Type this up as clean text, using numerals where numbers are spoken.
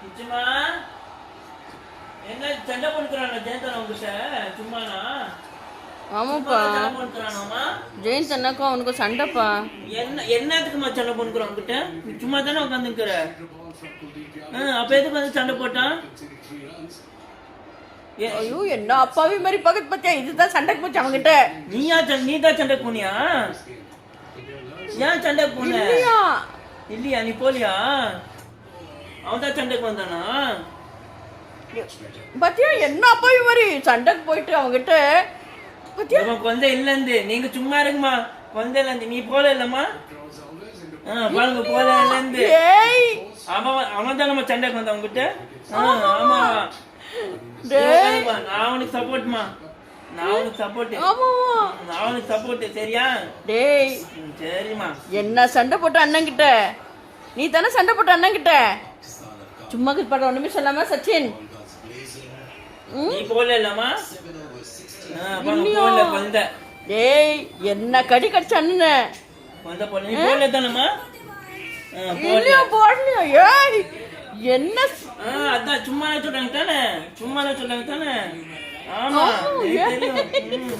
நிச்சயமா என்ன சண்டை போட்டுக்கிறான ஜெயந்தன் உங்ககிட்ட சும்மானா? ஆமாப்பா, சண்டை போட்டுக்கிறானாமா? ஜெயந்த் அண்ணாக்கும் அவனுக்கும் சண்டைப்பா. என்னத்துக்குமா சண்டை போட்டுக்கிறான் உங்ககிட்ட? நீ சும்மா தானே உட்காந்துக்கிற. அப்ப எதுக்கு வந்து சண்டை போட்டான்? ஐயோ, என்ன அப்பாவி மாதிரி பக்கத்து பத்தியா, இதுதான் சண்டைக்கு போச்சு அவங்கிட்ட. நீ தான் சண்டை போனியா? ஏன் சண்டை போன? இல்லையா, நீ போலியா? அவன் தான் சண்டைக்கு வந்தானா? பத்தியா என்ன அப்பாவி மாதிரி சண்டைக்கு போயிட்டு அவங்கிட்ட. குழந்தை இல்லந்து நீங்க சும்மா இருக்குமா? குழந்தை இல்லந்து நீ போல இல்லம்மா. பாருங்க போல இல்லந்து அவன் தான் நம்ம சண்டைக்கு வந்தான் உங்ககிட்ட. ஆமா, நான் அவனுக்கு சப்போர்ட்மா. நான் அவனுக்கு சப்போர்ட். சரியா? டேய் சரிம்மா. என்ன சண்டை போட்ட அண்ணன் கிட்ட? நீ தானே சண்டை போட்ட அண்ணன் கிட்ட. சும்மா படம் ஒண்ணுமே சொல்லாம சச்சின். நீ போல இல்லம்மா. டேய் என்ன கடி கடிச்ச அண்ணன். நீ போல தானம்மா. போடலையா? ஏய் என்ன அதான் சும்மா சொல்றாங்க தானே. ஆமா தெரியும்.